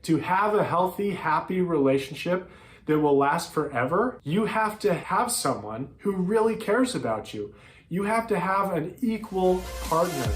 to have a healthy, happy relationship that will last forever, you have to have someone who really cares about you. You have to have an equal partner.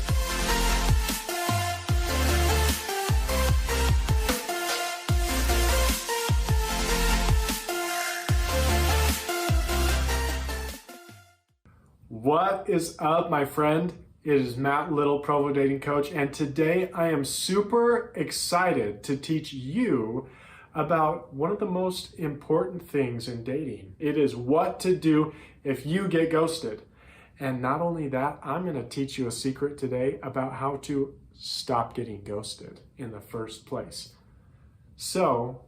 What is up, my friend? It is Matt Little, Provo Dating Coach, and today I am super excited to teach you about one of the most important things in dating. It is what to do if you get ghosted. And not only that, I'm going to teach you a secret today about how to stop getting ghosted in the first place. So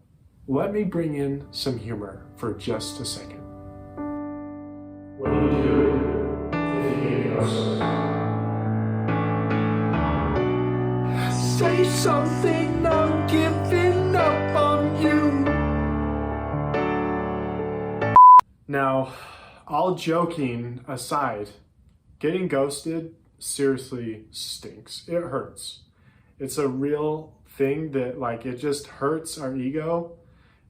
let me bring in some humor for just a second. What do you do if you get ghosted? Say something, I'm giving up on you. Now, all joking aside, getting ghosted seriously stinks. It hurts. It's a real thing that it just hurts our ego.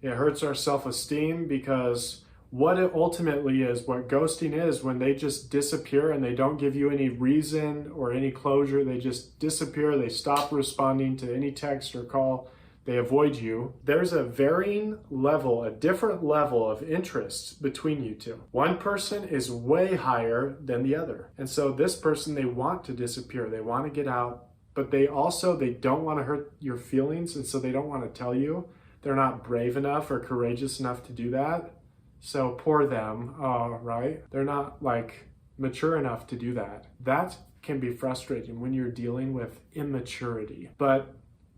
It hurts our self-esteem because what it ultimately is, what ghosting is, when they just disappear and they don't give you any reason or any closure, they just disappear, they stop responding to any text or call, they avoid you. There's a varying level, a different level of interest between you two. One person is way higher than the other. And so this person, they want to disappear, they want to get out, but they don't want to hurt your feelings, and so they don't want to tell you. They're not brave enough or courageous enough to do that. So poor them, right? They're not mature enough to do that. That can be frustrating when you're dealing with immaturity. But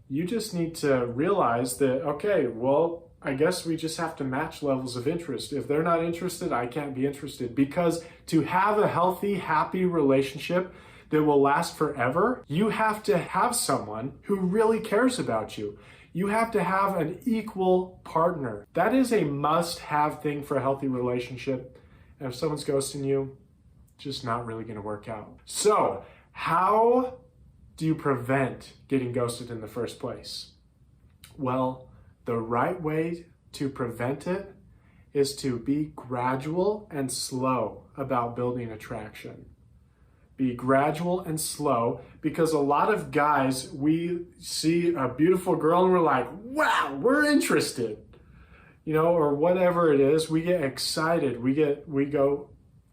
you just need to realize that, okay, well, I guess we just have to match levels of interest. If they're not interested, I can't be interested. Because to have a healthy, happy relationship that will last forever, you have to have someone who really cares about you. You have to have an equal partner. That is a must-have thing for a healthy relationship. And if someone's ghosting you, it's just not really going to work out. So, how do you prevent getting ghosted in the first place? Well, the right way to prevent it is to be gradual and slow about building attraction. Be gradual and slow, because a lot of guys, we see a beautiful girl and we're like, wow, we're interested, or whatever it is. We get excited. We go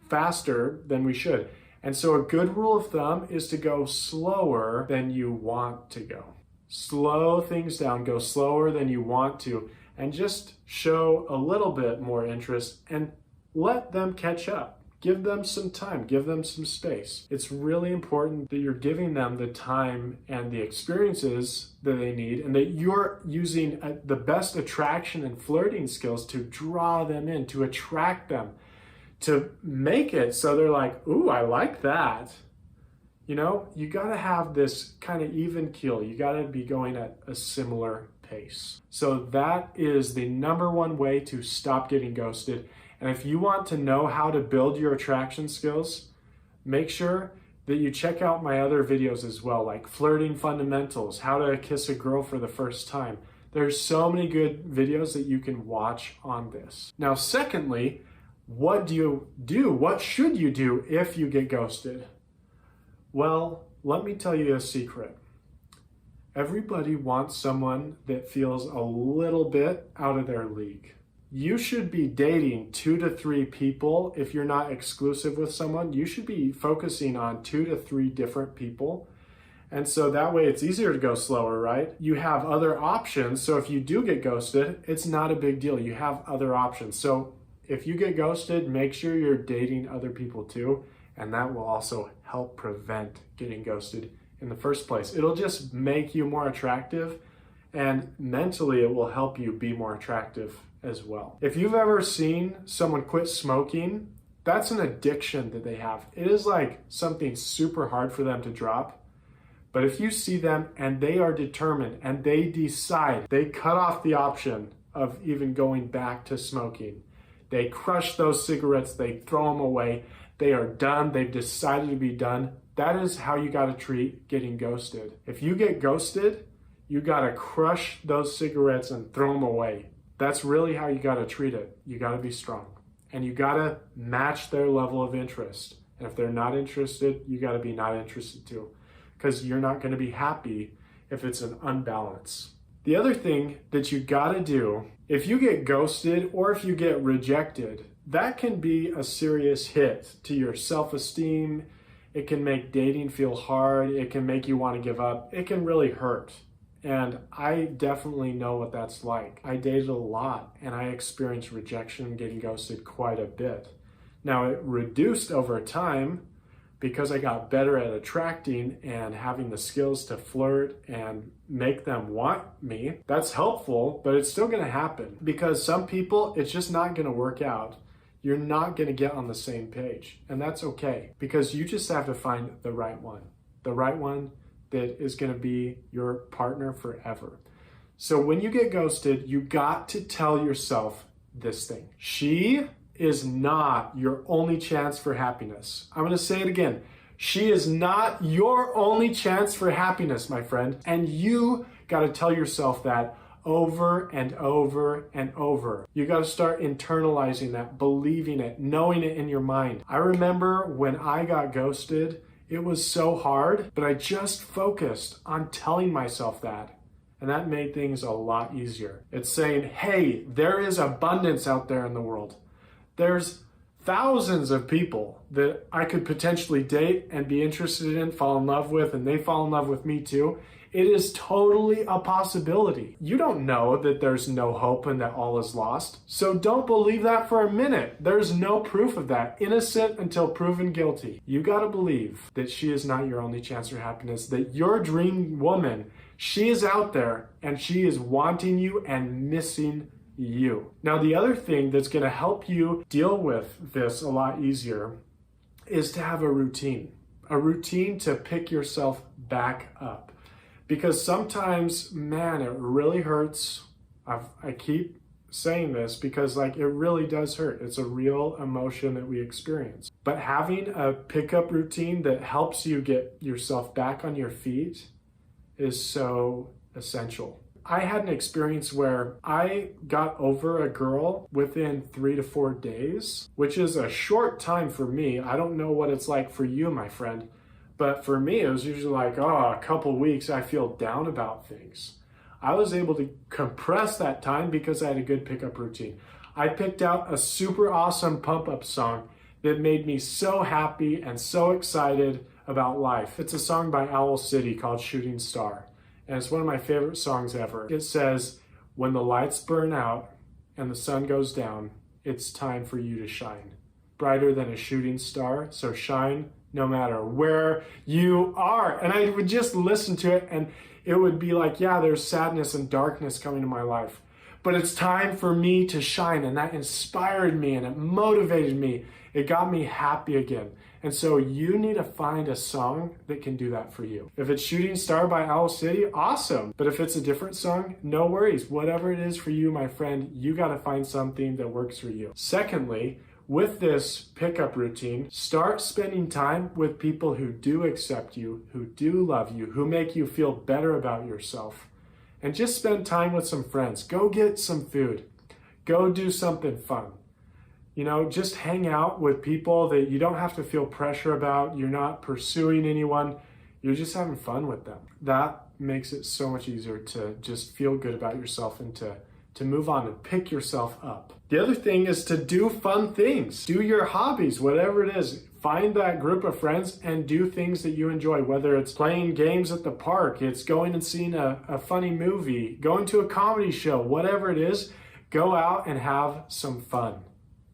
faster than we should. And so a good rule of thumb is to go slower than you want to go. Slow things down, go slower than you want to, and just show a little bit more interest and let them catch up. Give them some time, give them some space. It's really important that you're giving them the time and the experiences that they need, and that you're using the best attraction and flirting skills to draw them in, to attract them, to make it so they're like, ooh, I like that. You gotta have this kind of even keel. You gotta be going at a similar pace. So that is the number one way to stop getting ghosted. And if you want to know how to build your attraction skills, make sure that you check out my other videos as well, like Flirting Fundamentals, How to Kiss a Girl for the First Time. There's so many good videos that you can watch on this. Now, secondly, what do you do? What should you do if you get ghosted? Well, let me tell you a secret. Everybody wants someone that feels a little bit out of their league. You should be dating 2 to 3 people. If you're not exclusive with someone, you should be focusing on 2 to 3 different people. And so that way it's easier to go slower, right? You have other options. So if you do get ghosted, it's not a big deal. You have other options. So if you get ghosted, make sure you're dating other people too. And that will also help prevent getting ghosted in the first place. It'll just make you more attractive, and mentally it will help you be more attractive as well. If you've ever seen someone quit smoking, that's an addiction that they have. It is like something super hard for them to drop. But if you see them and they are determined and they decide, they cut off the option of even going back to smoking. They crush those cigarettes, they throw them away, they are done, they've decided to be done. That is how you gotta treat getting ghosted. If you get ghosted, you gotta crush those cigarettes and throw them away. That's really how you gotta treat it. You gotta be strong. And you gotta match their level of interest. And if they're not interested, you gotta be not interested too. Because you're not gonna be happy if it's an unbalance. The other thing that you gotta do, if you get ghosted or if you get rejected, that can be a serious hit to your self-esteem. It can make dating feel hard. It can make you want to give up. It can really hurt. And I definitely know what that's like. I dated a lot and I experienced rejection and getting ghosted quite a bit. Now it reduced over time because I got better at attracting and having the skills to flirt and make them want me. That's helpful, but it's still gonna happen because some people, it's just not gonna work out. You're not gonna get on the same page, and that's okay because you just have to find the right one that is gonna be your partner forever. So when you get ghosted, you got to tell yourself this thing. She is not your only chance for happiness. I'm gonna say it again. She is not your only chance for happiness, my friend. And you gotta tell yourself that over and over and over. You gotta start internalizing that, believing it, knowing it in your mind. I remember when I got ghosted, it was so hard, but I just focused on telling myself that. And that made things a lot easier. It's saying, hey, there is abundance out there in the world. There's thousands of people that I could potentially date and be interested in, fall in love with, and they fall in love with me too. It is totally a possibility. You don't know that there's no hope and that all is lost. So don't believe that for a minute. There's no proof of that. Innocent until proven guilty. You gotta believe that she is not your only chance for happiness, that your dream woman, she is out there and she is wanting you and missing you. Now, the other thing that's gonna help you deal with this a lot easier is to have a routine to pick yourself back up. Because sometimes, man, it really hurts. I keep saying this because it really does hurt. It's a real emotion that we experience. But having a pickup routine that helps you get yourself back on your feet is so essential. I had an experience where I got over a girl within 3 to 4 days, which is a short time for me. I don't know what it's like for you, my friend. But for me, it was usually a couple weeks, I feel down about things. I was able to compress that time because I had a good pickup routine. I picked out a super awesome pump-up song that made me so happy and so excited about life. It's a song by Owl City called Shooting Star. And it's one of my favorite songs ever. It says, when the lights burn out and the sun goes down, it's time for you to shine. Brighter than a shooting star, so shine no matter where you are. And I would just listen to it and it would be there's sadness and darkness coming to my life, but it's time for me to shine. And that inspired me and it motivated me. It got me happy again. And so you need to find a song that can do that for you. If it's Shooting Star by Owl City, awesome. But if it's a different song, no worries. Whatever it is for you, my friend, you got to find something that works for you. Secondly, with this pickup routine, start spending time with people who do accept you, who do love you, who make you feel better about yourself. And just spend time with some friends. Go get some food. Go do something fun. Just hang out with people that you don't have to feel pressure about. You're not pursuing anyone. You're just having fun with them. That makes it so much easier to just feel good about yourself and to move on and pick yourself up. The other thing is to do fun things. Do your hobbies, whatever it is. Find that group of friends and do things that you enjoy, whether it's playing games at the park, it's going and seeing a funny movie, going to a comedy show, whatever it is, go out and have some fun.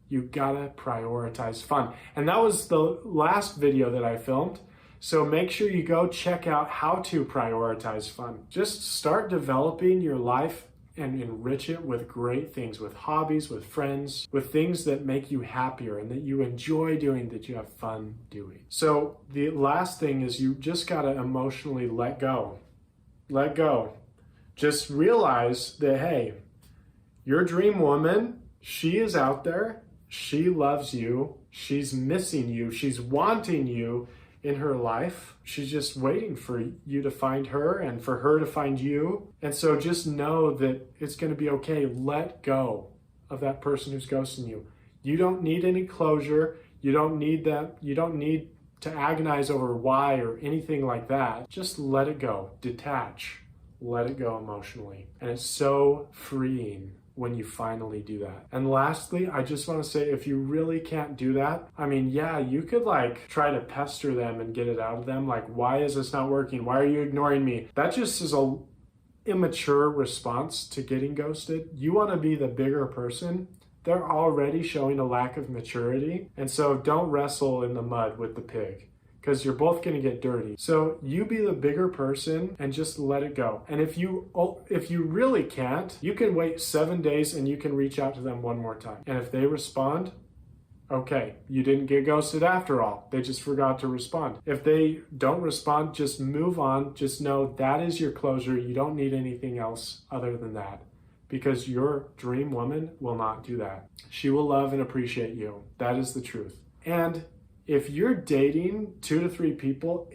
You gotta prioritize fun. And that was the last video that I filmed. So make sure you go check out how to prioritize fun. Just start developing your life and enrich it with great things, with hobbies, with friends, with things that make you happier and that you enjoy doing, that you have fun doing. So the last thing is you just gotta emotionally let go. Let go. Just realize that, hey, your dream woman, she is out there, she loves you, she's missing you, she's wanting you, in her life. She's just waiting for you to find her and for her to find you. And so just know that it's going to be okay. Let go of that person who's ghosting you. You don't need any closure. You don't need that. You don't need to agonize over why or anything like that. Just let it go. Detach. Let it go emotionally. And it's so freeing when you finally do that. And lastly, I just want to say, if you really can't do that, I mean, yeah, you could like try to pester them and get it out of them. Like, why is this not working? Why are you ignoring me? That just is a immature response to getting ghosted. You want to be the bigger person. They're already showing a lack of maturity. And so don't wrestle in the mud with the pig, because you're both going to get dirty. So you be the bigger person and just let it go. And if you really can't, you can wait 7 days and you can reach out to them one more time. And if they respond, okay, you didn't get ghosted after all. They just forgot to respond. If they don't respond, just move on. Just know that is your closure. You don't need anything else other than that, because your dream woman will not do that. She will love and appreciate you. That is the truth. And if you're dating 2 to 3 people,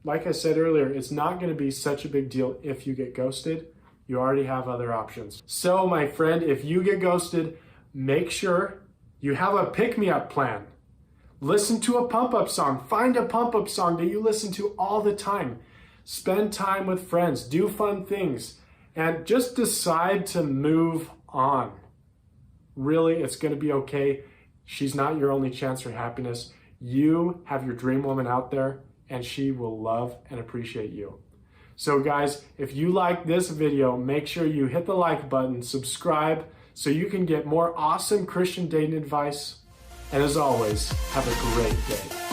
like I said earlier, it's not going to be such a big deal if you get ghosted. You already have other options. So my friend, if you get ghosted, make sure you have a pick-me-up plan. Listen to a pump-up song. Find a pump-up song that you listen to all the time. Spend time with friends. Do fun things. And just decide to move on. Really, it's going to be okay. She's not your only chance for happiness. You have your dream woman out there, and she will love and appreciate you. So guys, if you like this video, make sure you hit the like button, subscribe, so you can get more awesome Christian dating advice. And as always, have a great day.